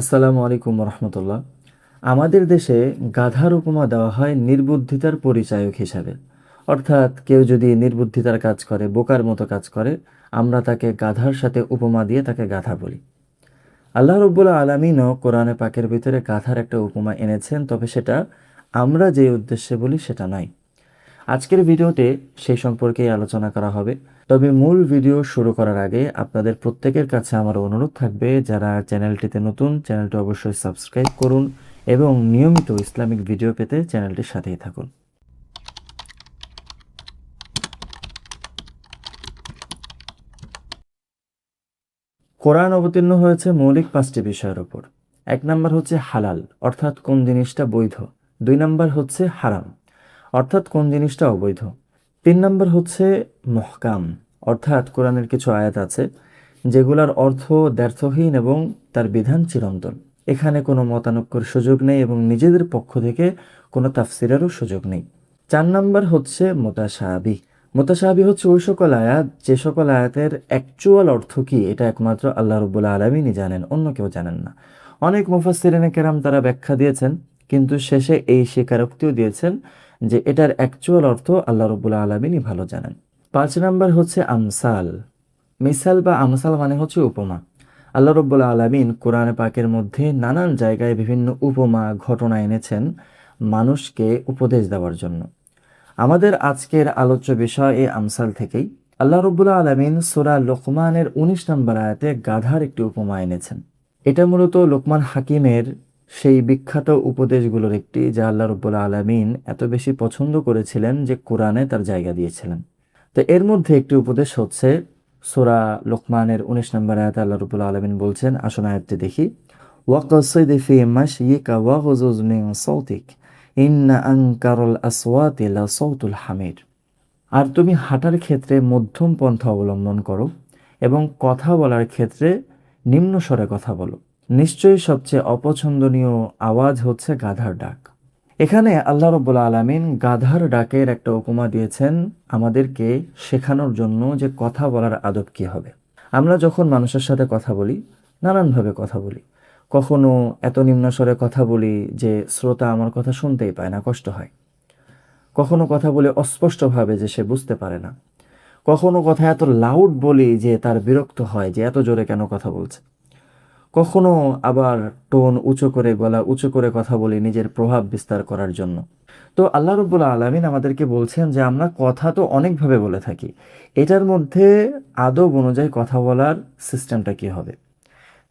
আসসালামু আলাইকুম রহমতুল্লাহ। আমাদের দেশে গাধার উপমা দেওয়া হয় নির্বুদ্ধিতার পরিচায়ক হিসাবে। অর্থাৎ কেউ যদি নির্বুদ্ধিতার কাজ করে, বোকার মতো কাজ করে, আমরা তাকে গাধার সাথে উপমা দিয়ে তাকে গাধা বলি। আল্লাহ রব্বুল আলামিনও কোরআনে পাকের ভিতরে গাধার একটা উপমা এনেছেন, তবে সেটা আমরা যে উদ্দেশ্যে বলি সেটা নয়। আজকের ভিডিওতে সেই সম্পর্কেই আলোচনা করা হবে। তবে মূল ভিডিও শুরু করার আগে আপনাদের প্রত্যেকের কাছে আমার অনুরোধ থাকবে, যারা চ্যানেলটিতে নতুন, চ্যানেলটি অবশ্যই সাবস্ক্রাইব করুন এবং নিয়মিত ইসলামিক ভিডিও পেতে চ্যানেলটির সাথেই থাকুন। কোরআন অবতীর্ণ হয়েছে মৌলিক 5টি বিষয়ের উপর। 1 নাম্বার হচ্ছে হালাল, অর্থাৎ কোন জিনিসটা বৈধ। 2 নাম্বার হচ্ছে হারাম, অর্থাৎ কোন জিনিসটা অবৈধ। 3 নাম্বার হচ্ছে মহকাম, অর্থাৎ কোরআনের কিছু আয়াত আছে যেগুলোর অর্থ দ্ব্যর্থহীন এবং তার বিধান চিরন্তন। এখানে কোনো মতানক্যের সুযোগ নেই এবং নিজেদের পক্ষ থেকে কোনো তাফসিরেরও সুযোগ নেই। 4 নাম্বার হচ্ছে মুতাশাবিহ। মুতাশাবিহ হচ্ছে ওই সকল আয়াত যে সকল আয়াতের অ্যাকচুয়াল অর্থ কি এটা একমাত্র আল্লাহ রাব্বুল আলামিনই জানেন, অন্য কেউ জানেন না। অনেক মুফাসসিরিনে কেরাম তারা ব্যাখ্যা দিয়েছেন, কিন্তু শেষে এই স্বীকারোক্তিও দিয়েছেন যে এটার অ্যাকচুয়াল অর্থ আল্লাহ রাব্বুল আলামিনই ভালো জানেন। 5 নাম্বার হচ্ছে আমসাল। মিসাল বা আমসাল মানে হচ্ছে উপমা। আল্লাহ রাব্বুল আলামিন কোরআনে পাকের মধ্যে নানান জায়গায় বিভিন্ন উপমা ঘটনা এনেছেন মানুষকে উপদেশ দেওয়ার জন্য। আমাদের আজকের আলোচ্য বিষয় এই আমসাল থেকেই। আল্লাহ রাব্বুল আলামিন সূরা লোকমানের 19 নম্বর আয়াতে গাধার একটি উপমা এনেছেন। এটা মূলত লোকমান হাকিমের সেই বিখ্যাত উপদেশগুলোর একটি, যা আল্লাহ রাব্বুল আলামিন এত বেশি পছন্দ করেছিলেন যে কোরআনে তার জায়গা দিয়েছিলেন। তো এর মধ্যে একটি উপদেশ হচ্ছে সূরা লোকমানের 19 নম্বর আয়াতে আল্লাহ রাব্বুল আলামিন বলছেন, আসুন আয়াতটি দেখি। ওয়াকসিদ ফি মাশয়িকা ওয়াগযুজ মিন সাওতিক ইন্না আনকারাল আসওয়াতি লাসাউতুল হামির। আর তুমি হাঁটার ক্ষেত্রে মধ্যম পন্থা অবলম্বন করো এবং কথা বলার ক্ষেত্রে নিম্ন স্বরে কথা বলো। নিশ্চয়ই সবচেয়ে অপছন্দনীয় আওয়াজ হচ্ছে গাধার ডাক। এখানে আল্লাহ রাব্বুল আলামিন গাধার ডাকের একটা উপমা দিয়েছেন আমাদেরকে শেখানোর জন্য যে কথা বলার আদব কী হবে। আমরা যখন মানুষের সাথে কথা বলি, নানানভাবে কথা বলি। কখনো এত নিম্ন স্বরে কথা বলি যে শ্রোতা আমার কথা শুনতেই পায় না, কষ্ট হয়। কখনো কথা বলে অস্পষ্টভাবে যে সে বুঝতে পারে না। কখনো কথা এত লাউড বলি যে তার বিরক্ত হয় যে এত জোরে কেন কথা বলছে। কখনো আবার টোন উঁচু করে, গলা উঁচু করে কথা বলি নিজের প্রভাব বিস্তার করার জন্য। তো আল্লাহ রাব্বুল আলামিন আমাদেরকে বলছেন যে আমরা কথা তো অনেকভাবে বলে থাকি, এটার মধ্যে আদব অনুযায়ী কথা বলার সিস্টেমটা কি হবে।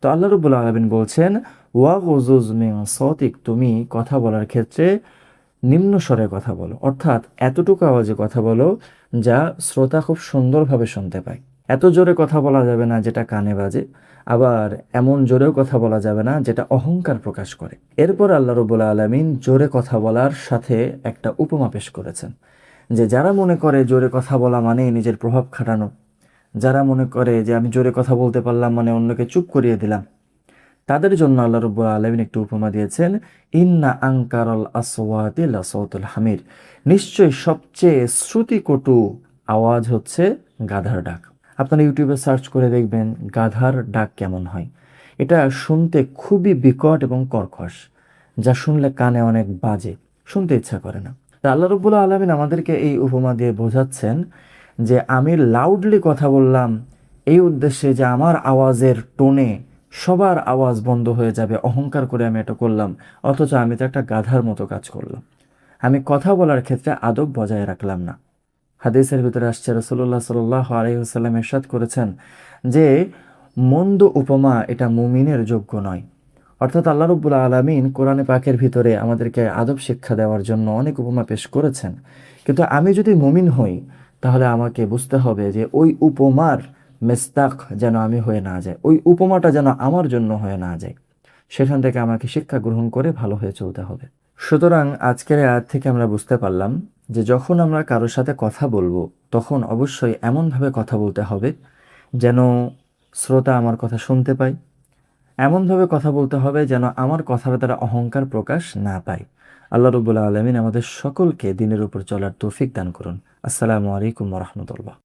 তো আল্লাহ রাব্বুল আলামিন বলছেন, ওয়াগযুজ মিন সাওতিক, তুমি কথা বলার ক্ষেত্রে নিম্ন স্বরে কথা বলো, অর্থাৎ এতটুকু আওয়াজে কথা বলো যা শ্রোতা খুব সুন্দরভাবে শুনতে পায়। এত জোরে কথা বলা যাবে না যেটা কানে বাজে, আবার এমন জোরেও কথা বলা যাবে না যেটা অহংকার প্রকাশ করে। এরপর আল্লাহ রাব্বুল আলামিন জোরে কথা বলার সাথে একটা উপমা পেশ করেছেন, যে যারা মনে করে জোরে কথা বলা মানে নিজের প্রভাব খাটানো, যারা মনে করে যে আমি জোরে কথা বলতে পারলাম মানে অন্যকে চুপ করিয়ে দিলাম, তাদের জন্য আল্লাহ রাব্বুল আলামিন একটু উপমা দিয়েছেন, ইন্না আনকারাল আসওয়াতি লাসাউতুল হামির। নিশ্চয়ই সবচেয়ে শ্রুতিকটু আওয়াজ হচ্ছে গাধার ডাক। আপনারা ইউটিউবে সার্চ করে দেখবেন গাধার ডাক কেমন হয়। এটা শুনতে খুবই বিকট এবং কর্কশ, যা শুনলে কানে অনেক বাজে, শুনতে ইচ্ছা করে না। তা আল্লাহ রাব্বুল আলামিন আমাদেরকে এই উপমা দিয়ে বোঝাচ্ছেন যে আমি লাউডলি কথা বললাম এই উদ্দেশ্যে যে আমার আওয়াজের টোনে সবার আওয়াজ বন্ধ হয়ে যাবে, অহংকার করে আমি এটা করলাম, অথচ আমি তো একটা গাধার মতো কাজ করলাম। আমি কথা বলার ক্ষেত্রে আদব বজায় রাখলাম না। হাদিসের ভিতরে আসছে, রাসূলুল্লাহ সাল্লাল্লাহু আলাইহি ওয়াসাল্লাম ইরশাদ করেছেন যে মন্দ উপমা এটা মুমিনের যোগ্য নয়। অর্থাৎ আল্লাহ রাব্বুল আলামিন কোরআনে পাকের ভিতরে আমাদেরকে আদব শিক্ষা দেওয়ার জন্য অনেক উপমা পেশ করেছেন, কিন্তু আমি যদি মুমিন হই তাহলে আমাকে বুঝতে হবে যে ওই উপমার মেস্তাক যেন আমি হয়ে না যাই, ওই উপমাটা যেন আমার জন্য হয়ে না যায়। সেখান থেকে আমাকে শিক্ষা গ্রহণ করে ভালো হয়ে চলতে হবে। সুতরাং আজকের এই আয়াত থেকে আমরা বুঝতে পারলাম যে যখন আমরা কারোর সাথে কথা বলবো তখন অবশ্যই এমনভাবে কথা বলতে হবে যেন শ্রোতা আমার কথা শুনতে পায়, এমনভাবে কথা বলতে হবে যেন আমার কথার দ্বারা অহংকার প্রকাশ না পায়। আল্লাহ রাব্বুল আলামিন আমাদের সকলকে দ্বীনের উপর চলার তৌফিক দান করুন। আসসালামু আলাইকুম ওয়া রাহমাতুল্লাহ।